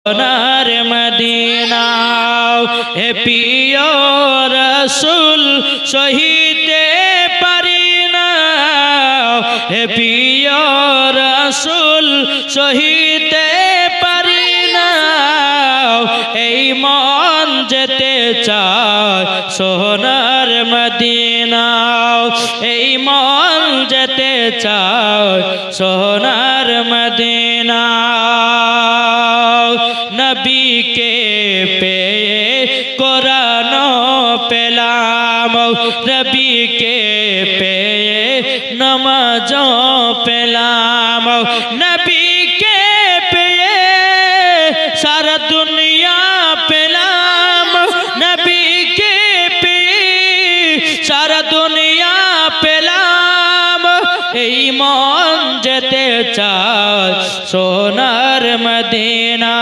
সোনার মদিনা হে প্রিয় রাসূল সহিতে পারি না, হে প্রিয় রাসূল সহিতে পারি না। এই মন যেতে চায় সোনার মদিনা, এই মন যেতে চায় সোনার মদিনা। নবীকে পেয়ে কোরআন পেলাম, নবীকে পেয়ে নামাজ পেলাম, নবীকে পেয়ে সারা দুনিয়া পেলাম, নবীকে পেয়ে সারা দুনিয়া পেলাম। এই মন যেতে চায় সোনার মদিনা।